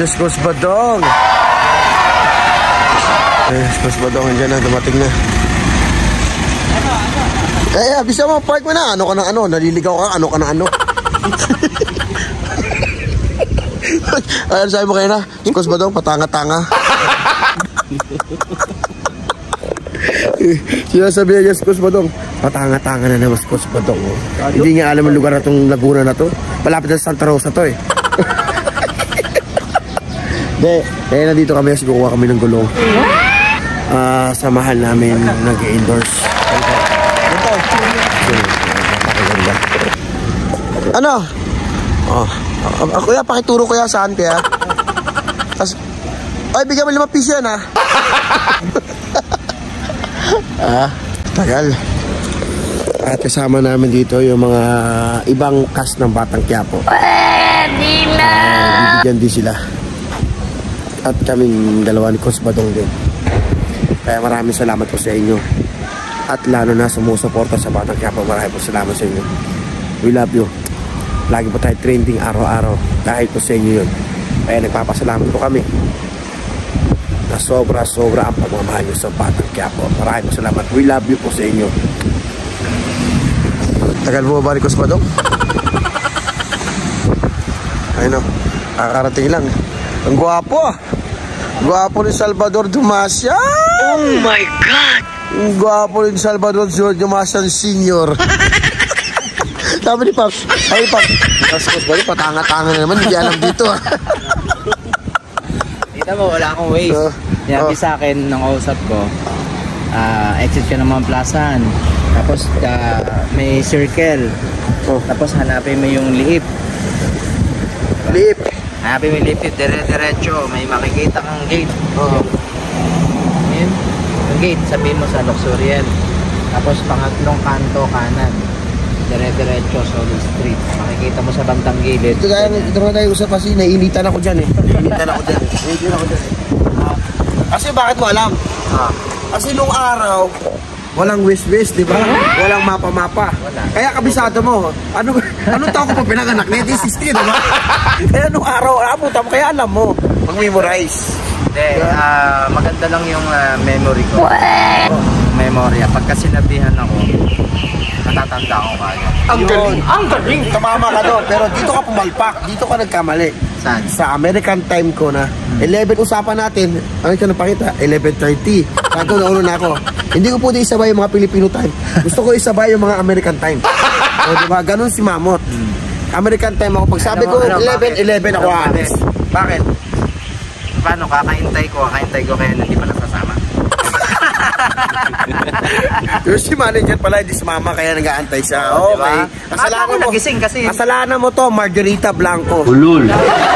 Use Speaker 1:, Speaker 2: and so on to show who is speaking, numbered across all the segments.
Speaker 1: Yes, Boss Badong. Yes, Boss Badong, andyan na, dumating na. Bisa mo, park mo na. Ano ka na ano? Naliligaw ka, ano ka na ano? Ayun, sabi mo kayo na, Boss Badong, patanga-tanga. Sinasabi niya, Boss Badong, patanga-tanga na naman, Boss Badong. Hindi niya alam ang lugar na itong Laguna na to. Malapit na Santa Rosa to eh. Kaya nandito kami, kasi kukuha kami ng gulong. Samahan namin nag-endorse. Ano? Kuya, pakituro kuya saan kaya? Ay, bigyan mo 5 piso yan ha. Tagal. At kasama namin dito yung mga ibang cast ng Batang Quiapo. Bibigyan din sila. At kaming dalawa ni Boss Badong din. Kaya maraming salamat po sa inyo. At lalo na sumusuporta sa Batang Quiapo. Maraming po salamat sa inyo. We love you. Lagi po tayo trending araw-araw. Dahil po sa inyo yun. Kaya nagpapasalamat po kami na sobra-sobra ang pagmamahal nyo sa Batang Quiapo. Maraming po salamat. We love you po sa inyo. Tagal mo ba ni Boss Badong? Ayun o. Kakarating lang. Ang gwapo ah. Gwapo ni Salvador Dumasian.
Speaker 2: Oh my God!
Speaker 1: Ang gwapo ni Salvador Dumasian Sr. Sabi ni Pops. Sabi ni Pops. Boss Badong, patanga-tanga na naman. Hindi alam dito ah.
Speaker 2: Dito mo, wala akong waste. Yabi sa akin nung kausap ko. Exit ka naman plazahan. Tapos may circle. Tapos hanapin mo yung liip.
Speaker 1: Liip?
Speaker 2: Hanapin mo yung liip. Dire-diretso. May makikita kang gate. Yun. Yung gate, sabihin mo sa Luxurian. Tapos pangatlong kanto kanan. Dire-diretso, solid street. Makikita mo sa bantang gilid.
Speaker 1: Ito na tayo usap kasi naiinitan ako dyan eh. Naiinitan ako dyan. Kasi bakit mo alam? Kasi nung araw, walang wish-wish, di ba? Walang mapa-mapa. Kaya kabisado mo. Anong taon ko pa pinanganak? 1960, di ba? Kaya nung araw, abutan mo, kaya alam mo. Mag-memorize.
Speaker 2: Hindi, maganda lang yung memory ko. Memorya. Pagka sinabihan ako, natatanda ko kaya.
Speaker 1: Ang galing! Ang galing! Tumama ka doon. Pero dito ka pumalpak. Dito ka nagkamali.
Speaker 2: Saan?
Speaker 1: Sa American time ko na. 11 usapan natin. Ano ka napakita? 11:30. Saan ko nauna na ako. Hindi ko pwede isabay yung mga Filipino time. Gusto ko isabay yung mga American time. O diba? Ganun si Mamot. American time ako. Pag sabi ko 11 ako aalis. Bakit?
Speaker 2: Paano? Kakaintay ko kaya hindi pa nasasama.
Speaker 1: Yung si manager pala, hindi si mama kaya nag-aantay siya. Okay.
Speaker 2: Kasalanan mo. Nagising kasi.
Speaker 1: Kasalanan mo to, Margarita Blanco.
Speaker 3: Ulul.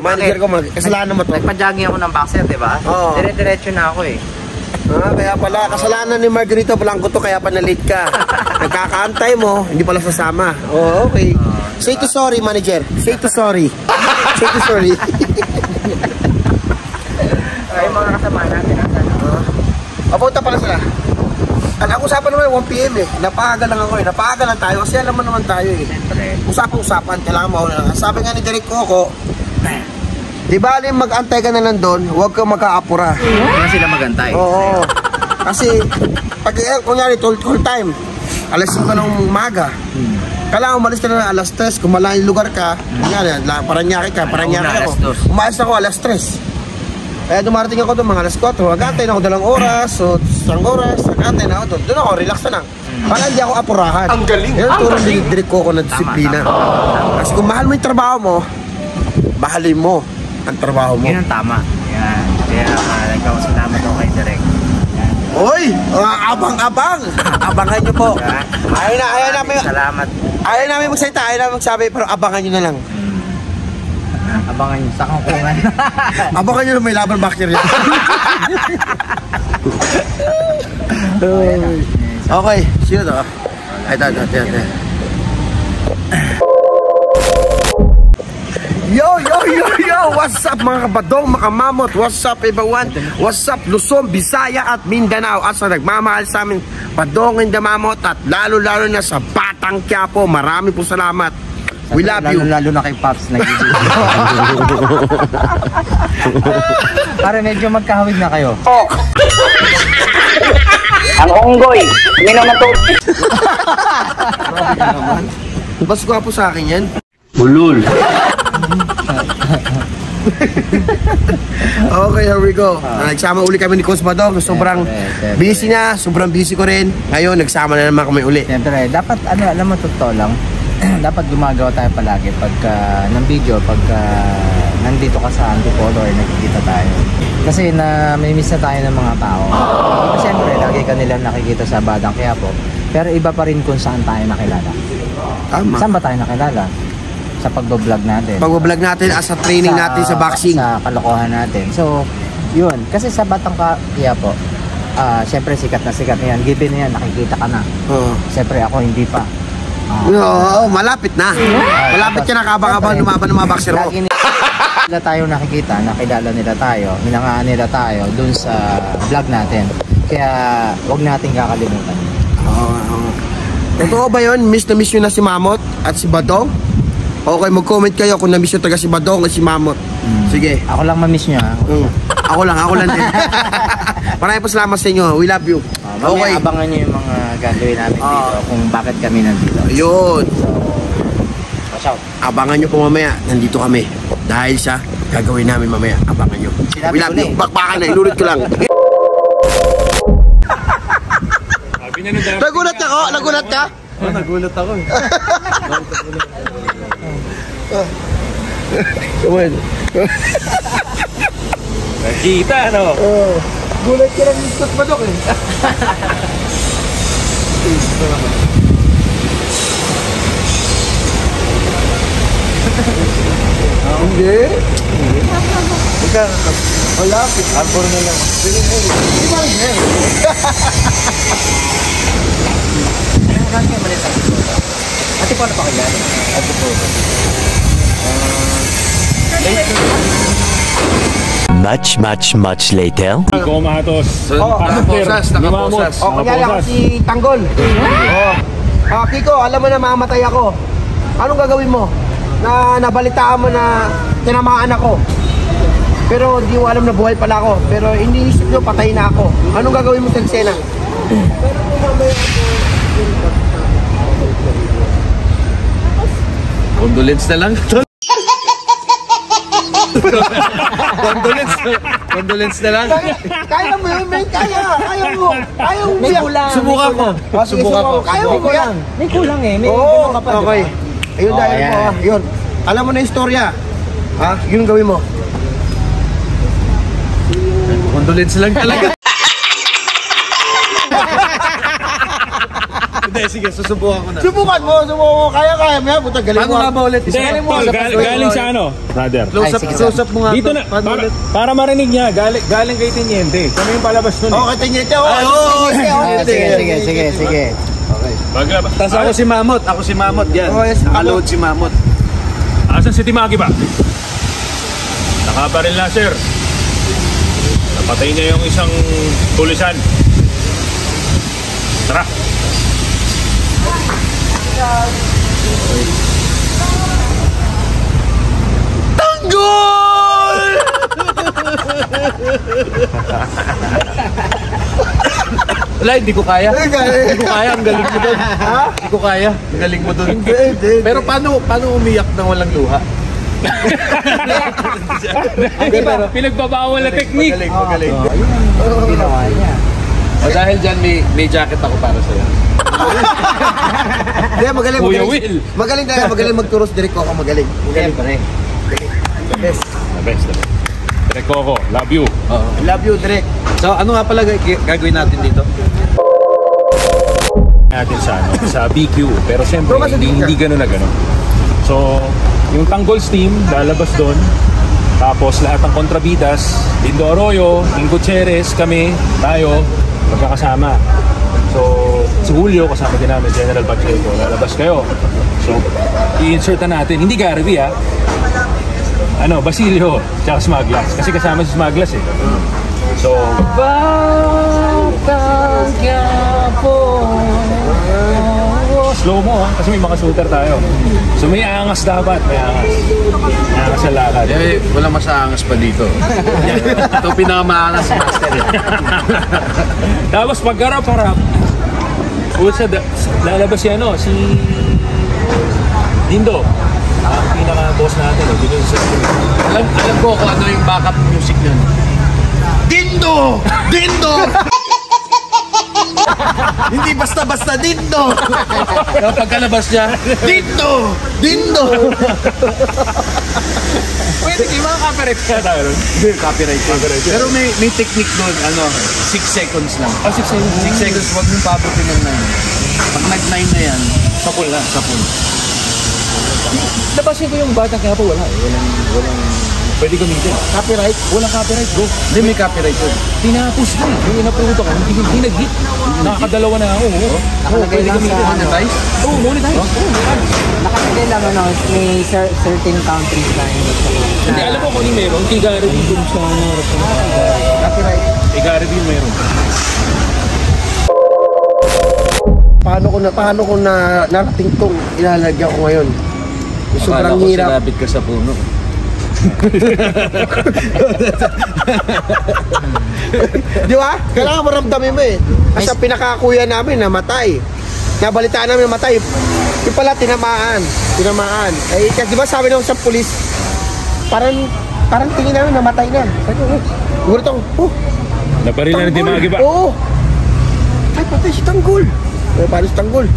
Speaker 1: Manager ko, kasalanan mo to.
Speaker 2: Nagpa-jogging ako ng boxer, di ba?
Speaker 1: Oo.
Speaker 2: Dire-diretso na ako eh.
Speaker 1: Kaya pala, kasalanan ni Margarita Blanco to, kaya pa na-late ka. Nagkakaantay mo, hindi pala sasama. Okay. Say to sorry, manager. Say to sorry. Say to sorry.
Speaker 2: Ay, mga kasama natin.
Speaker 1: Papunta pala sila. Ang usapan naman 1 PM eh. Napaga lang ako eh. Napaga lang tayo kasi alam mo naman tayo eh. Usapan-usapan. Kailangan mo lang. Sabi nga ni Derek Coco, di ba alim mag-antay ka na lang doon, huwag kang magka-apura.
Speaker 2: Hindi sila magantay.
Speaker 1: Oo. Kasi, pag kunyari, whole time, alas 5 ng umaga. Kailangan umalis ka na alas 3. Kung malaking lugar ka, kunyari, Paranaque ka, Paranaque ako. Umalis ako alas 3. Kaya dumarating ako doon mga alas 4. Nag-antay na ako 2 oras o 1 oras. Nag-antay na ako doon. Doon ako, relax na lang. Para hindi ako apurahan. Ang galing! Yan ang turong dinidrik ko na disiplina. Kasi kung mahal mo yung trabaho mo, mahalin mo ang trabaho mo.
Speaker 2: Yun ang tama. Yan. Kaya nagkakasalamat ako kay Direk.
Speaker 1: Oy! Abang-abang! Abangan nyo po. Ayaw namin.
Speaker 2: Salamat.
Speaker 1: Ayaw namin magsalita. Ayaw namin magsabi. Pero abangan nyo na lang.
Speaker 2: Abangan nyo sa kangkungan.
Speaker 1: Abangan nyo na may laban bacteria. Okay, sino to? Ay, ito. Yo! What's up mga kabadong, mga mamot? What's up everyone? What's up Luzon, Visaya at Mindanao? At sa nagmamahal sa amin, Badong and Damamot. At lalo na sa Batang Quiapo. Marami po salamat We love you.
Speaker 2: Lalo na kay Pops nag-ibig. Para medyo magkahawig na kayo.
Speaker 3: Ang unggoy, minamatog.
Speaker 1: Mas gwapo sa akin yan.
Speaker 3: Bulol.
Speaker 1: Okay, here we go. Nagsama uli kami ni Coach Badong. Sobrang busy na, sobrang busy ko rin. Ngayon, nagsama na naman kami uli.
Speaker 2: Siyempre, dapat, alam mo, totoo lang, dapat gumagawa tayo palagi pagka ng video, pagka nandito ka sa Antipolo or nakikita tayo. Kasi may miss na tayo ng mga tao. Siyempre, lagi ka nilang nakikita sa Badang Quiapo. Pero iba pa rin kung saan tayo nakilala.
Speaker 1: Tama.
Speaker 2: Saan ba tayo nakilala? Sa pagbablog natin.
Speaker 1: Pag-vlog natin as a training natin sa boxing.
Speaker 2: Sa kalokohan natin. So, yun. Kasi sa Batang Quiapo, siyempre sikat na yan. Given na yan, nakikita ka na. Siyempre ako hindi pa.
Speaker 1: Oo, malapit na. Malapit ka na kabang-abang lumaban ng mga boxer mo.
Speaker 2: Lagi nila tayo nakikita, nakilala nila tayo, hinangaan nila tayo dun sa vlog natin. Kaya, wag nating kakalimutan.
Speaker 1: Totoo ba yun? Miss na miss nyo na si Mamot at si Badong? Okay, mag-comment kayo kung na-miss nyo talaga si Badong at si Mamot. Sige.
Speaker 2: Ako lang ma-miss nyo, ha?
Speaker 1: Ako lang din. Maraming pa salamat sa inyo. We love you.
Speaker 2: Mamaya abangan nyo yung mga gagawin namin dito kung bakit kami nandito.
Speaker 1: Ayun.
Speaker 2: So, watch out.
Speaker 1: Abangan nyo po mamaya. Nandito kami. Dahil sa gagawin namin mamaya. Abangan nyo.
Speaker 2: Sinabi
Speaker 1: We love
Speaker 2: ko
Speaker 1: you.
Speaker 2: na eh.
Speaker 1: Bakbakan na. Inulit ko lang. Nagulat ako? Nagulat ka?
Speaker 4: Oh, nagulat ako eh.
Speaker 1: Come on.
Speaker 4: Nakita, no?
Speaker 1: Gulat ka lang yung Coach Badong eh. Hindi. Malapit.
Speaker 4: Arbor na lang.
Speaker 2: Ate, paano pa kaya? Ate po.
Speaker 5: Much later.
Speaker 4: Iko matos.
Speaker 1: Nakaposas. Kanyari ako si Tanggol. Kiko, alam mo na mamatay ako. Anong gagawin mo? Nabalitaan mo na tinamaan ako. Pero hindi mo alam na buhay pala ako. Pero iniisip nyo, patay na ako. Anong gagawin mo sa eksena?
Speaker 4: Condolence na lang. Condolence na lang.
Speaker 1: Kaya mo yun, men. Kaya mo. Kaya mo.
Speaker 2: May kulang.
Speaker 4: Subukan mo.
Speaker 1: Subukan mo. Kaya mo mo yan.
Speaker 2: May kulang eh. May
Speaker 1: Oo,
Speaker 2: ganun ka pa,
Speaker 1: okay.
Speaker 2: diba?
Speaker 1: Ayun dahil
Speaker 2: ayan.
Speaker 1: mo. Yun. Alam mo na yung istorya. Ha? Yun gawin mo.
Speaker 4: Condolence lang talaga. Hindi, sige, susubukan ko na.
Speaker 1: Subukan mo. Kaya mo yan. Puta, galing
Speaker 4: Paano
Speaker 1: mo.
Speaker 4: nga ba ulit?
Speaker 6: Hindi, Paul, galing sa ano, brother?
Speaker 4: Close up mo nga.
Speaker 6: Dito na, para marinig niya, galing kay Teniente. Kami yung palabas nun eh.
Speaker 1: Okay, Teniente.
Speaker 2: Sige.
Speaker 6: Paglabas.
Speaker 4: Tapos ako si Mamot yan.
Speaker 1: Oh, yes,
Speaker 4: Nakaload si Mamot.
Speaker 6: Asan si Timaki ba? Nakabaril na, sir. Napatay niya yung isang pulisan. Tara.
Speaker 4: Tanggol! Wala, hindi ko kaya. Hindi ko kaya, ang galing mo doon. Hindi ko kaya, ang galing mo doon. Pero paano umiyak nang walang luha?
Speaker 6: Pinagbabawal na technique.
Speaker 4: Magaling.
Speaker 2: Ginawa niya.
Speaker 4: O dahil dyan, may jacket ako para sa'yo.
Speaker 1: Hindi, magaling.
Speaker 6: Kuya Will.
Speaker 1: Magaling talaga. Magaling magturos. Direct ko ako magaling.
Speaker 2: Siyempre.
Speaker 6: The best. Direk Coco, love you.
Speaker 1: I love you, Direct.
Speaker 4: So, ano nga pala gagawin natin dito?
Speaker 6: Natin sa BQ. Pero siyempre,
Speaker 1: Bro, kasi
Speaker 6: hindi gano'n na gano'n. So, yung Tanggols team, lalabas doon. Tapos lahat ng kontrabidas, Lindo Arroyo, Ing Gutierrez, kami, tayo, magkakasama. So, si Julio, kasama din namin, General Pacheco, lalabas kayo. So, i-insert na natin, hindi Garvey ha, Basilio, tsaka Smaglas. Kasi kasama si Smaglas eh. So, Batang Quiapo, slow mo ha, kasi may mga shooter tayo. So may angas dapat, may angas. May angas sa lakad.
Speaker 4: Eh, walang masaangas pa dito. Ito pinakamaangas si Master.
Speaker 6: Tapos pagkarap-harap, lalabas si si Dindo. Ang pinaka-boss natin, Dindo sa
Speaker 4: Alam ko kung ano yung backup music nun. Dindo! Dindo! Hindi basta-basta Dindo! Yung pagkalabas niya, Dindo! Dindo!
Speaker 6: Pwede kayo mga copyright kaya tayo ron?
Speaker 4: Copyright. Pero may technique doon, 6 seconds lang.
Speaker 6: 6 seconds.
Speaker 4: 6 seconds, huwag mong pabutin ng 9. Pag nag-9 na yan, sapul na, sapul.
Speaker 6: Nabasin ko yung batang kaya po wala eh. Walang pwede gamitin.
Speaker 1: Copyright?
Speaker 6: Walang copyright bro.
Speaker 4: Hindi, may copyright yun.
Speaker 6: Tinapos ko eh. Yung in-upload ako, hindi nag-hit. Nakakadalawa na ako.
Speaker 2: Nakalagay lang sa
Speaker 4: Monetize?
Speaker 6: Oo, monetize.
Speaker 2: Nakalagay lang may certain countries na
Speaker 6: Hindi, alam mo kung ano meron. Kay Gary Vee dun sa
Speaker 1: Copyright.
Speaker 6: Kay Gary Vee meron.
Speaker 1: Paano ko na narating tong ilalagyan ko ngayon? Sobrang hirap.
Speaker 4: Sinabit ka sa puno.
Speaker 1: Di ba? Kailangan maramdamin mo eh. Kasi ang pinakakuya namin namatay. Nabalitaan namin namatay. Yung pala tinamaan. Eh, kasi di ba sabi nung sa pulis, parang tingin namin namatay na. Sabi ko, siguro itong,
Speaker 6: Nabaril na ni Dimagi ba?
Speaker 1: Oo. Ay, patay si Tanggol. Ay, paano si Tanggol?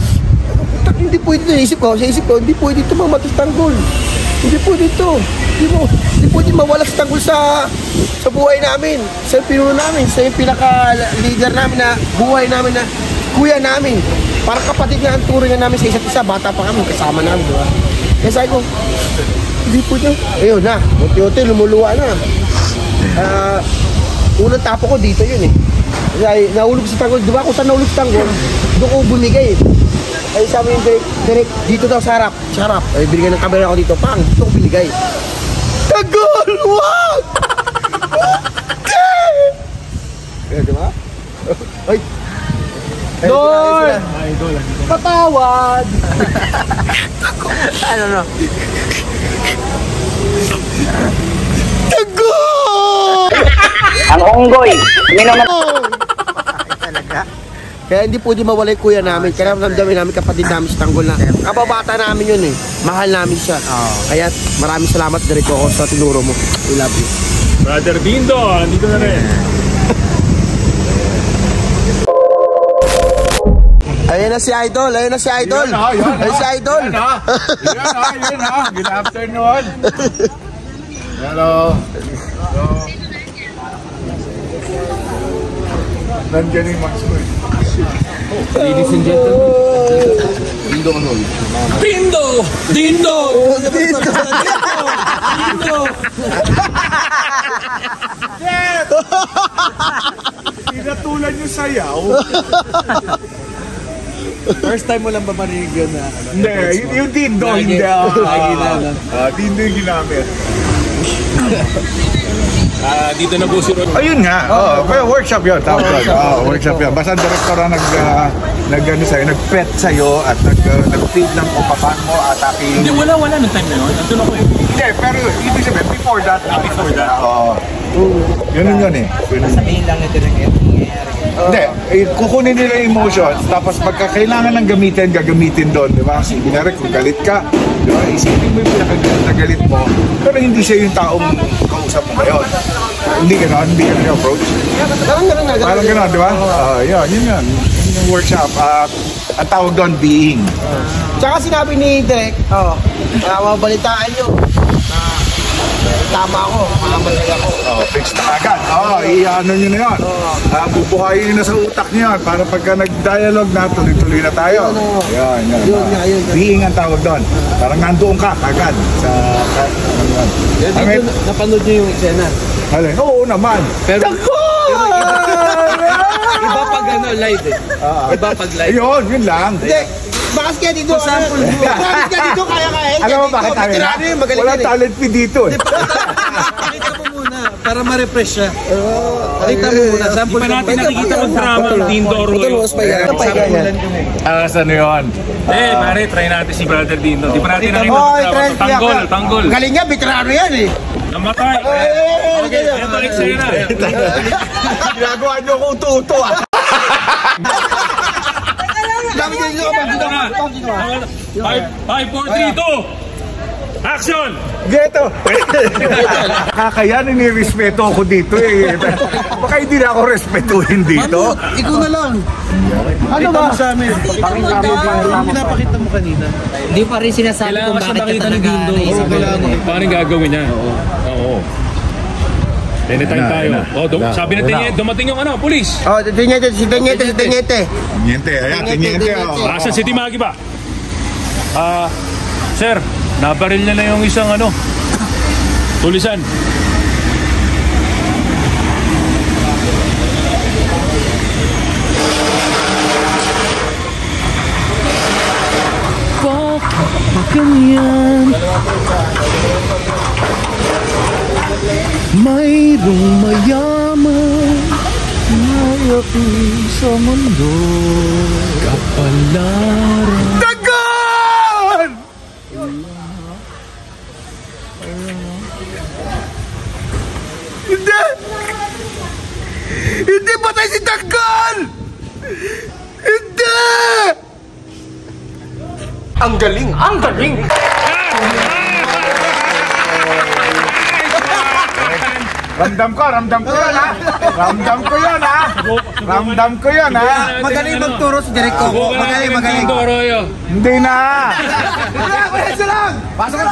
Speaker 1: Hindi pwede ito. Sa isip ko, hindi pwede ito mamatay si Tanggol. Hindi pwede ito. Hindi pwede mawala si Tanggol sa buhay namin. Sa pinuno namin. Sa yung pinaka-leader namin na buhay namin na kuya namin. Parang kapatid na ang turingan namin sa isa't isa. Bata pa kami, kasama namin, di ba? Kaya sabi ko, hindi pwede. Ayun na, unti-unti lumuluwa na. Unang tapo ko dito yun eh. Ay, nahulog si Tanggol. Di ba kung saan nahulog si Tanggol? Doon ko bumigay. Ay sabi yung direct dito daw sa harap. Ay binigay ng camera ako dito. Pang, dito ko binigay. Tanggol! Wag! Okay! Di ba? Ay! Idol! Patawad!
Speaker 2: Ano no?
Speaker 1: Tanggol!
Speaker 3: Ang unggoy, uminom ng
Speaker 2: Talaga?
Speaker 1: Kaya hindi pwede mawala yung kuya namin. Kaya namdamin namin kapatid namin si Tanggol na kababata namin yun eh. Mahal namin siya. Kaya maraming salamat Direk ako sa tinuro mo. We love you.
Speaker 6: Brother Dindo, andito na rin.
Speaker 1: Ayun na si Idol. Ayun si Idol.
Speaker 4: Yun ha. Good afternoon. Hello. Nandiyan yung Max mo eh.
Speaker 6: Ladies and gentlemen.
Speaker 4: Dindo ka nun.
Speaker 6: Dindo! Dindo!
Speaker 4: Pinatulan yung sayaw.
Speaker 7: First time mo lang ba marinig yun na?
Speaker 4: Hindi, yung Dindo, hindi.
Speaker 7: Lagi na lang.
Speaker 4: Dindo yung ginamit.
Speaker 6: Dito na po si Ron.
Speaker 4: Ayun nga, pero workshop yun, tawag yun. Workshop yun. Basta ang direktor na nag-pet sa'yo at nag-feed ng kung paano mo atakin.
Speaker 6: Hindi, wala nung time na yun. Andun ako eh.
Speaker 4: Hindi, pero ibig sabihin, before that. Yun eh.
Speaker 2: Sabihin lang ito ng
Speaker 4: Hindi, kukunin nila yung emotion, tapos pagka kailangan ng gagamitin doon, di ba? Kasi binarek, kung galit ka, di ba? Isipin mo yung pinakagalit na galit mo, pero hindi siya yung taong kausap mo ngayon. Hindi ka approach. Parang gano'n, di ba? Yun. Yun yung workshop. Ang tawag doon, being.
Speaker 1: Tsaka sinabi ni Direk, mabalitaan nyo. Tama ako, makamatay ako.
Speaker 4: Fix na agad. I-ano nyo na yun. Bubuhayin nyo na sa utak nyo yun para pagka nag-dialogue na, tuloy-tuloy na tayo. Yan. Being ang tawag doon. Parang nandoon ka agad.
Speaker 7: Napanood niyo yung eksena?
Speaker 4: Oo naman.
Speaker 7: Pero iba pag live eh. Iba pag live.
Speaker 4: Yun lang.
Speaker 1: Bakas kaya dito, kaya.
Speaker 4: Alam mo bakit tayo na? Walang talent fee dito eh.
Speaker 7: Pakita mo muna. Para ma-refresh siya. Pakita mo muna.
Speaker 6: Di
Speaker 7: Sample
Speaker 6: pa natin nakikita mag-drama ang Dindo Arroyo.
Speaker 4: Ano yun?
Speaker 6: Pare, try natin si Brother Dindo. Di pa natin nakikita
Speaker 1: Oh,
Speaker 6: mag-drama. Tanggol.
Speaker 1: Galing niya, veterano yan eh.
Speaker 6: Namatay. Okay, ito eksena.
Speaker 4: Ginagawa niyo ko uto-uto ah.
Speaker 1: Dami din nyo ba?
Speaker 6: Ito na. 5, 4, 3, 2. Action!
Speaker 4: Geto! Kakayan, inirespeto ako dito eh. Baka hindi na ako respetuhin dito.
Speaker 1: Ikaw na lang.
Speaker 7: Ano ba? Sa amin. Pinapakita mo kanina.
Speaker 2: Hindi pa rin sinasabi
Speaker 6: Kailangan
Speaker 2: kung
Speaker 6: kasi
Speaker 2: bakit ka
Speaker 6: makita ni
Speaker 2: talaga
Speaker 6: Dindo.
Speaker 2: naisip mo yun eh.
Speaker 6: Paano yung gagawin niya? Oo. Anytime tayo. Sabi na Tenyente, dumating yung pulis.
Speaker 1: Oh, Tenyente.
Speaker 4: Tiniente, ayan, tiniente.
Speaker 6: Asan si Timagi ba? Sir, nabaril niya na yung isang tulisan. Bakit ganyan? Mayroong mayaman mayaki sa mundo kapalaran.
Speaker 4: Dagon! Hindi patay si Dagon! Hindi! Ang galing! Ramdam ko yun ha! Ramdam ko yun ha!
Speaker 1: Magaling magturo si Direk Coco. Magaling.
Speaker 6: Dindo Arroyo.
Speaker 4: Hindi na!
Speaker 1: Pasok na